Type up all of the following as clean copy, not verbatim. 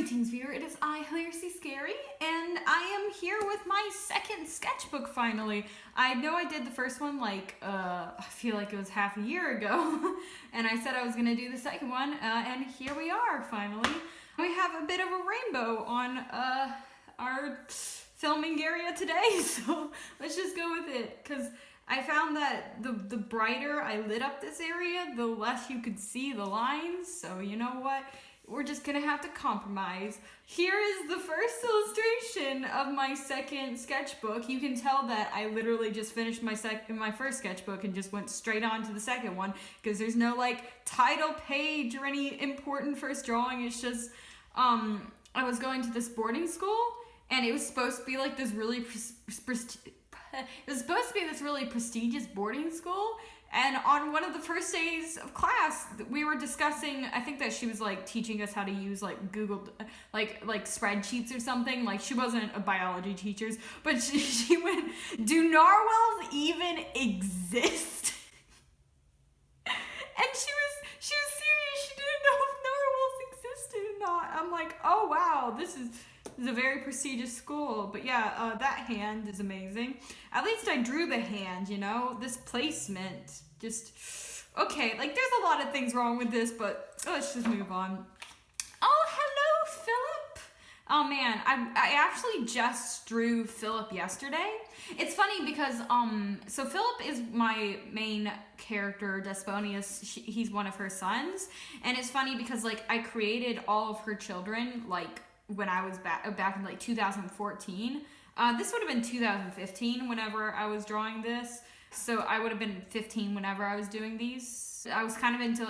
Greetings, viewer. It is I, Hilariously Scary, and I am here with my second sketchbook finally. I know I did the first one I feel like it was half a year ago, and I said I was going to do the second one, and here we are finally. We have a bit of a rainbow on our filming area today, so let's just go with it, because I found that the brighter I lit up this area, the less you could see the lines, so you know what? We're just gonna have to compromise. Here is the first illustration of my second sketchbook. You can tell that I literally just finished my first sketchbook and just went straight on to the second one because there's no title page or any important first drawing. It's just I was going to this boarding school and it was supposed to be this really prestigious boarding school. And on one of the first days of class, we were discussing, I think that she was teaching us how to use Google, spreadsheets or something. She wasn't a biology teacher, but she went, do narwhals even exist? And she was serious. She didn't know if narwhals existed or not. I'm like, oh wow, this is a very prestigious school. But yeah, that hand is amazing. At least I drew the hand, this placement. Just, okay, there's a lot of things wrong with this, but let's just move on. Oh, hello, Philip. Oh man, I actually just drew Philip yesterday. It's funny because, so Philip is my main character, Desponius. He's one of her sons. And it's funny because, I created all of her children, when I was back in 2014. This would have been 2015 whenever I was drawing this. So I would have been 15 whenever I was doing these. I was kind of into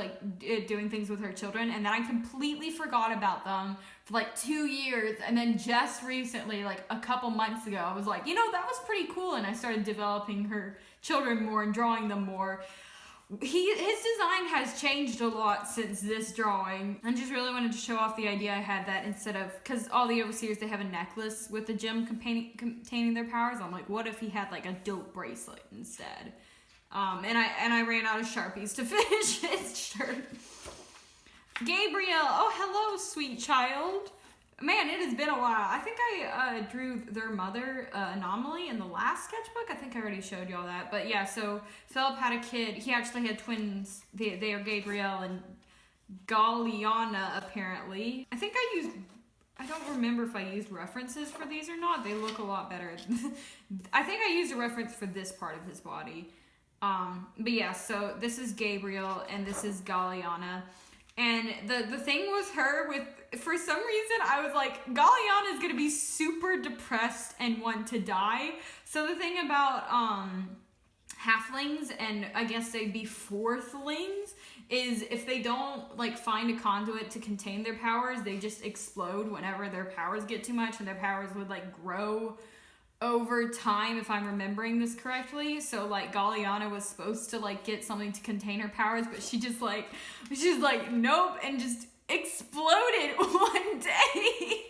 doing things with her children, and then I completely forgot about them for 2 years. And then just recently, a couple months ago, I was like, that was pretty cool. And I started developing her children more and drawing them more. His design has changed a lot since this drawing. I just really wanted to show off the idea I had that instead of, because all the overseers, they have a necklace with the gem containing their powers. I'm like, what if he had a dope bracelet instead? And I ran out of Sharpies to finish his shirt. Gabriel, oh hello, sweet child. Man, it has been a while. I think I drew their mother, Anomaly, in the last sketchbook. I think I already showed y'all that. But yeah, so Philip had a kid. He actually had twins. They are Gabriel and Galliana, apparently. I don't remember if I used references for these or not. They look a lot better. I think I used a reference for this part of his body. But yeah, so this is Gabriel and this is Galliana. And the thing with her, for some reason, I was like, Galliana is going to be super depressed and want to die. So the thing about halflings, and I guess they'd be fourthlings, is if they don't find a conduit to contain their powers, they just explode whenever their powers get too much, and their powers would grow over time, if I'm remembering this correctly. So Galliana was supposed to get something to contain her powers, but she just she's like nope, and just exploded one day.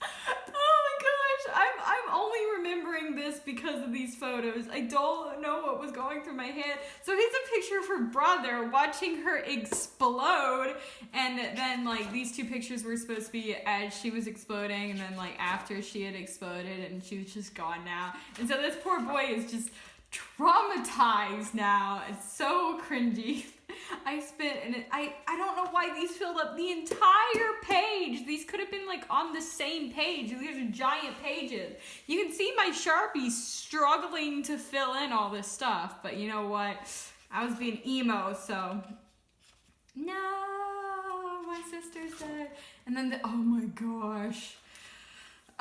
Oh my gosh, I'm only remembering this because of these photos. I don't know what was going through my head. So here's a picture of her brother watching her explode, and then these two pictures were supposed to be as she was exploding, and then after she had exploded and she was just gone now. And so this poor boy is just traumatized now. It's so cringy. I don't know why these filled up the entire page. These could have been on the same page. These are giant pages. You can see my Sharpie struggling to fill in all this stuff, but you know what? I was being emo, so no, my sister's dead. And then oh my gosh.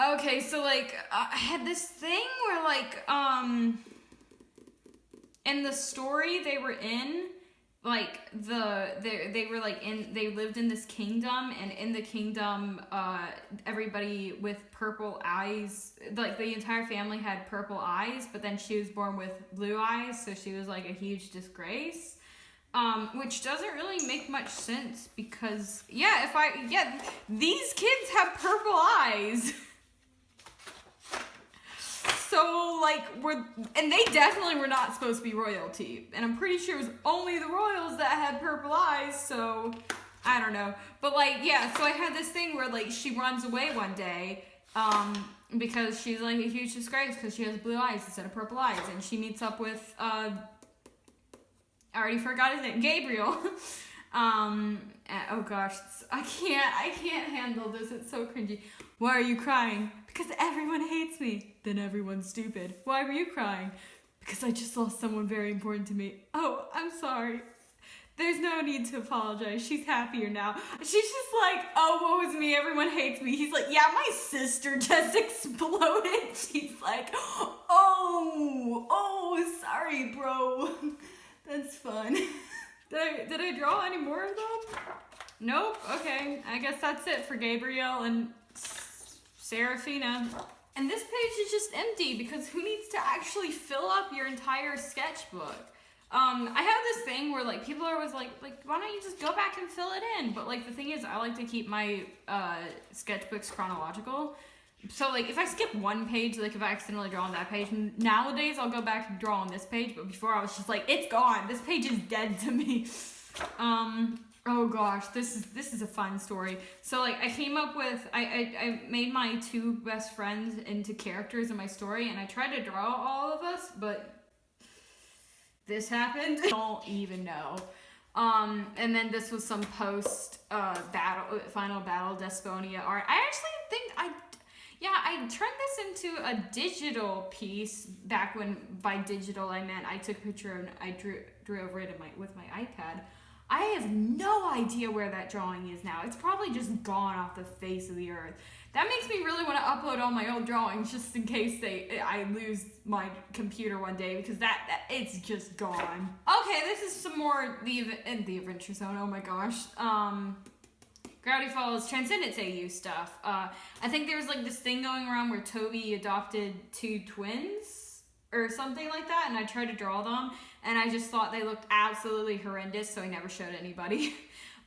Okay, so I had this thing where in the story they were in, they lived in this kingdom, and in the kingdom, everybody with purple eyes, the entire family had purple eyes, but then she was born with blue eyes, so she was a huge disgrace. Which doesn't really make much sense because, these kids have purple eyes. So, and they definitely were not supposed to be royalty. And I'm pretty sure it was only the royals that had purple eyes, so I don't know. But like, yeah, so I had this thing where like she runs away one day, because she's like a huge disgrace because she has blue eyes instead of purple eyes, and she meets up with I already forgot his name, Gabriel. Oh gosh, I can't handle this. It's so cringy. Why are you crying? Because everyone hates me. Then everyone's stupid. Why were you crying? Because I just lost someone very important to me. Oh, I'm sorry. There's no need to apologize. She's happier now. She's just like, oh, woe is me. Everyone hates me. He's like, yeah, my sister just exploded. She's like, oh, sorry, bro. That's fun. Did I draw any more of them? Nope. Okay. I guess that's it for Gabriel and Serafina. And this page is just empty because who needs to actually fill up your entire sketchbook? I have this thing where like people are always like, why don't you just go back and fill it in? But like the thing is, I like to keep my sketchbooks chronological. So like if I skip one page, like if I accidentally draw on that page, nowadays I'll go back and draw on this page. But before I was just like, it's gone. This page is dead to me. Oh gosh, this is a fun story. So like I came up with, I made my two best friends into characters in my story, and I tried to draw all of us, but this happened. I don't even know. And then this was some post final battle Desponia art. I actually think I turned this into a digital piece back when by digital I meant I took a picture and I drew over it with my iPad. I have no idea where that drawing is now. It's probably just gone off the face of the earth. That makes me really want to upload all my old drawings just in case I lose my computer one day, because that it's just gone. Okay, this is some more the Adventure Zone. Oh my gosh. Gravity Falls Transcendence AU stuff. I think there was like this thing going around where Toby adopted two twins or something like that, and I tried to draw them, and I just thought they looked absolutely horrendous, so I never showed anybody.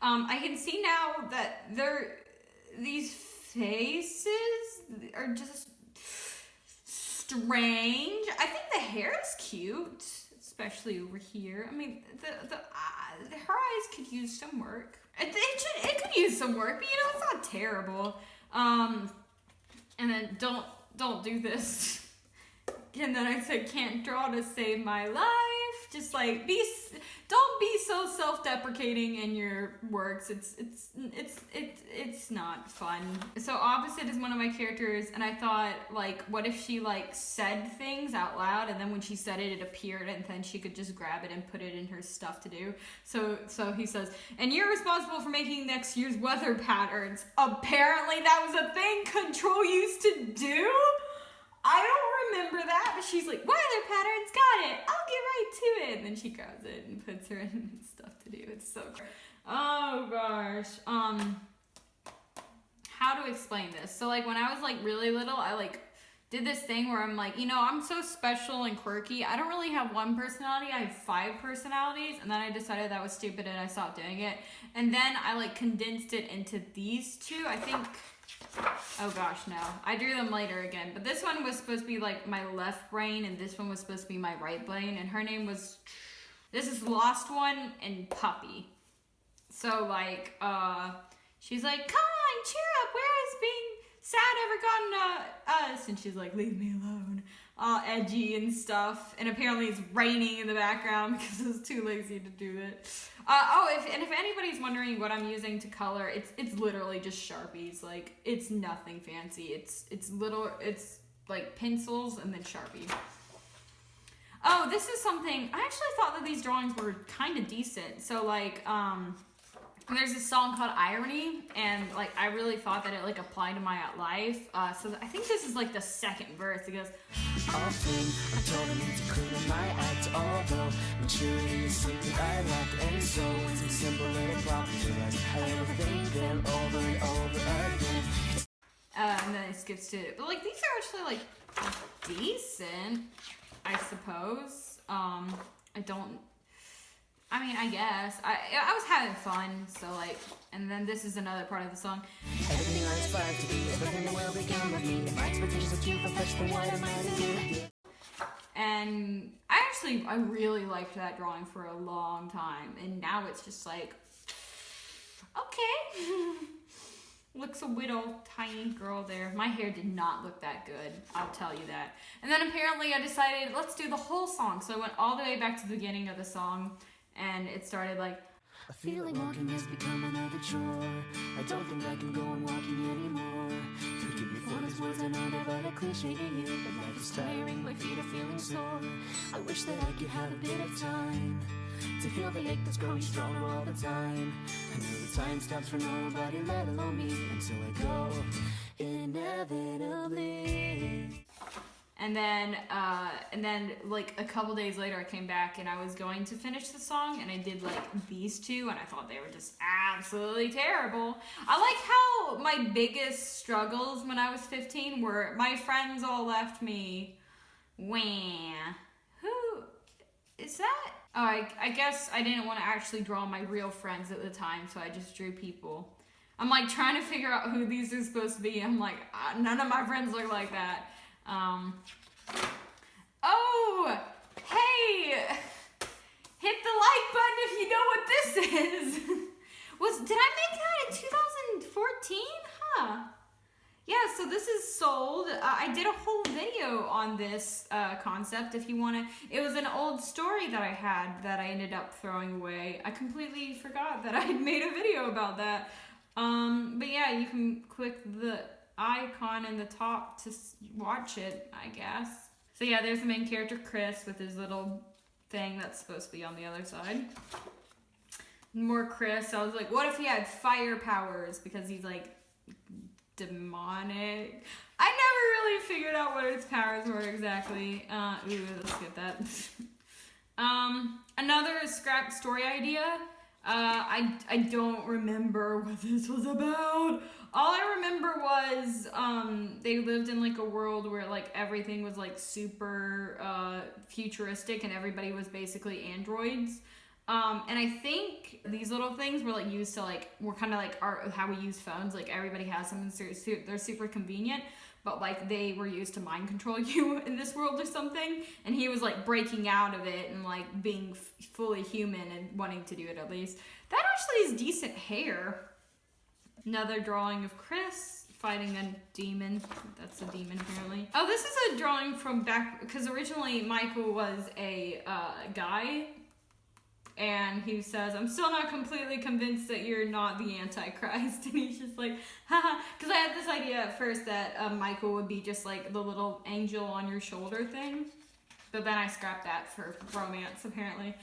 I can see now that these faces are just strange. I think the hair is cute, especially over here. I mean, her eyes could use some work. It could use some work, but you know, it's not terrible. And then don't do this. And then I said, can't draw to save my life. Just like don't be so self-deprecating in your works. It's not fun. So Opposite is one of my characters, and I thought, like, what if she like said things out loud, and then when she said it appeared, and then she could just grab it and put it in her stuff to do. So he says, and you're responsible for making next year's weather patterns. Apparently that was a thing Control used to do. I don't remember that, but she's like, weather patterns, got it. I'll get right to it. And then she grabs it and puts her in stuff to do. It's so cool. Oh gosh. How to explain this? So like when I was like really little, I like did this thing where I'm like, you know, I'm so special and quirky. I don't really have one personality. I have 5 personalities. And then I decided that was stupid and I stopped doing it. And then I like condensed it into these two. I think, oh gosh, no. I drew them later again. But this one was supposed to be like my left brain, and this one was supposed to be my right brain. And her name was, this is Lost One and Puppy. So like, she's like, come on, cheer up. Where has being sad ever gotten us? And she's like, leave me alone. All edgy and stuff. And apparently it's raining in the background because I was too lazy to do it. If anybody's wondering what I'm using to color, it's literally just Sharpies. Like, it's nothing fancy. It's like pencils and then Sharpie. Oh, this is something, I actually thought that these drawings were kind of decent. So like, there's this song called Irony, and like I really thought that it like applied to my life. So I think this is like the second verse. It goes, often I'm told I need to clean up my act, although maturity is something I lack, and so it's some simple little problems I overthink them over and over again. And then it skips to it. But like these are actually like decent, I suppose. I guess. I was having fun, so like, and then this is another part of the song. Everything I aspire to be, everything that will become of me. My expectations of you fetch the what am I to do? And I really liked that drawing for a long time, and now it's just like, Okay. Looks a little tiny girl there. My hair did not look that good, I'll tell you that. And then apparently I decided, let's do the whole song. So I went all the way back to the beginning of the song, and it started like, I feel like walking has become another chore. I don't think I can go on walking anymore. Forgive me for these words, I know they're rather cliche to you, but life is tiring, my feet are feeling sore. I wish that I could have a bit of time to heal the ache that's growing stronger all the time. I know the time stops for nobody, let alone me, until I go inevitably. and then like a couple days later I came back and I was going to finish the song, and I did like these two, and I thought they were just absolutely terrible. I like how my biggest struggles when I was 15 were my friends all left me. Wah. Who is that? Oh, I guess I didn't want to actually draw my real friends at the time, so I just drew people. I'm like trying to figure out who these are supposed to be. I'm like, none of my friends look like that. Oh, hey, hit the like button if you know what this is. Did I make that in 2014? Huh. Yeah, so this is sold. I did a whole video on this concept if you want to. It was an old story that I had that I ended up throwing away. I completely forgot that I had made a video about that. But yeah, you can click the icon in the top to watch it, I guess. So yeah, there's the main character, Chris, with his little thing that's supposed to be on the other side. More Chris. I was like, what if he had fire powers? Because he's like demonic. I never really figured out what his powers were exactly. Ooh, let's get that. Another scrap story idea. I don't remember what this was about. All I remember was they lived in like a world where like everything was like super futuristic and everybody was basically androids. And I think these little things were like used to like, were kind of like how we use phones. Like everybody has them and they're super convenient, but like they were used to mind control you in this world or something. And he was like breaking out of it and like being fully human and wanting to do it at least. That actually is decent hair. Another drawing of Chris fighting a demon. That's a demon apparently. Oh, this is a drawing from back, because originally Michael was a guy. And he says, I'm still not completely convinced that you're not the Antichrist. And he's just like, haha. Because I had this idea at first that Michael would be just like the little angel on your shoulder thing. But then I scrapped that for romance, apparently.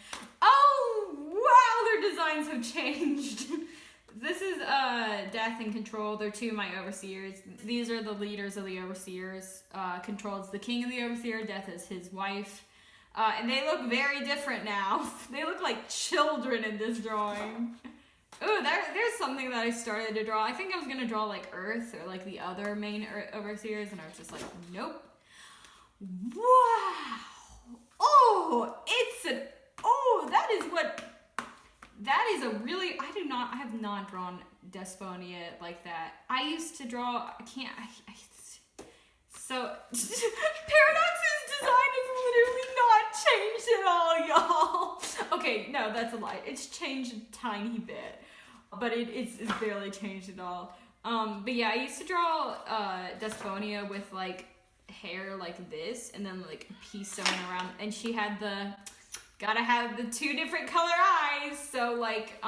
Oh, wow, their designs have changed. This is Death and Control. They're two of my overseers. These are the leaders of the overseers. Control is the king of the overseer. Death is his wife. And they look very different now. They look like children in this drawing. Ooh, there's something that I started to draw. I think I was gonna draw like Earth or like the other main overseers, and I was just like, nope. Wow. Oh, that is a really, I have not drawn Desponia like that. I used to draw, so, Paradox's design is literally not changed at all, y'all. Okay, no, that's a lie. It's changed a tiny bit, but it's barely changed at all. But yeah, I used to draw Desponia with like hair like this, and then like a piece sewn around, and she had gotta have the two different color eyes. So like,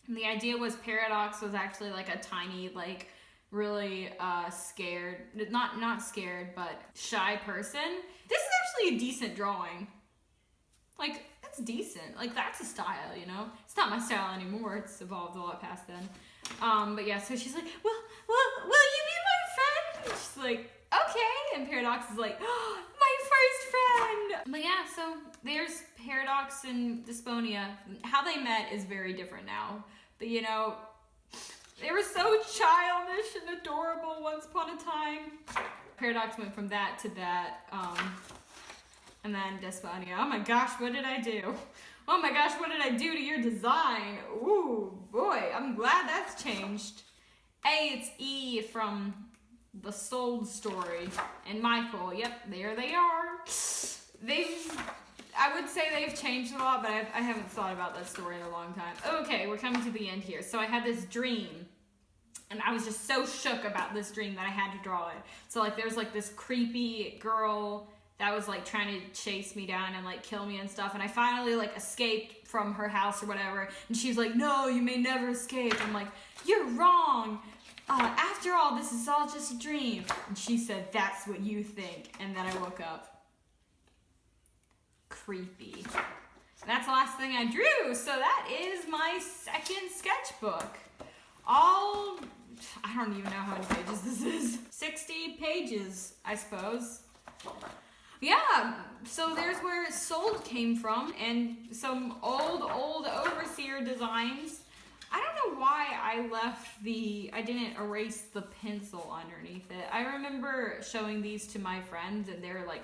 the idea was Paradox was actually like a tiny like, really scared, not scared, but shy person. This is actually a decent drawing. Like, it's decent. Like, that's a style, you know? It's not my style anymore. It's evolved a lot past then. But yeah, so she's like, well, will you be my friend? And she's like, okay. And Paradox is like, oh, my first friend. But yeah, so there's Paradox and Desponia. How they met is very different now. But you know, they were so childish and adorable once upon a time. Paradox went from that to that, and then Desponia. Oh my gosh, what did I do? Oh my gosh, what did I do to your design? Ooh, boy, I'm glad that's changed. It's E from the Soul story. And Michael, yep, there they are. I would say they've changed a lot, but I haven't thought about that story in a long time. Okay, we're coming to the end here. So I had this dream, and I was just so shook about this dream that I had to draw it. So like there's like this creepy girl that was like trying to chase me down and like kill me and stuff, and I finally like escaped from her house or whatever, and she's like, no, you may never escape. I'm like, you're wrong. After all, this is all just a dream. And she said, that's what you think. And then I woke up. Creepy. And that's the last thing I drew. So that is my second sketchbook. I don't even know how many pages this is. 60 pages, I suppose. Yeah, so there's where Sold came from, and some old overseer designs. I don't know why I didn't erase the pencil underneath it. I remember showing these to my friends, and they were like,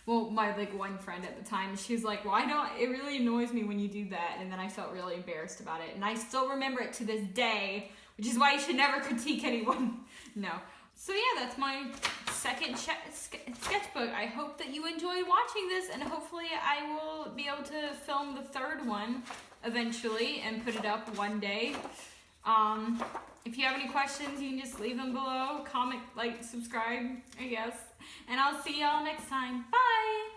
my like one friend at the time, she was like, it really annoys me when you do that, and then I felt really embarrassed about it, and I still remember it to this day, which is why you should never critique anyone. No. So yeah, that's my second sketchbook. I hope that you enjoyed watching this, and hopefully I will be able to film the third one eventually and put it up one day. If you have any questions, you can just leave them below. Comment, like, subscribe, I guess. And I'll see y'all next time. Bye!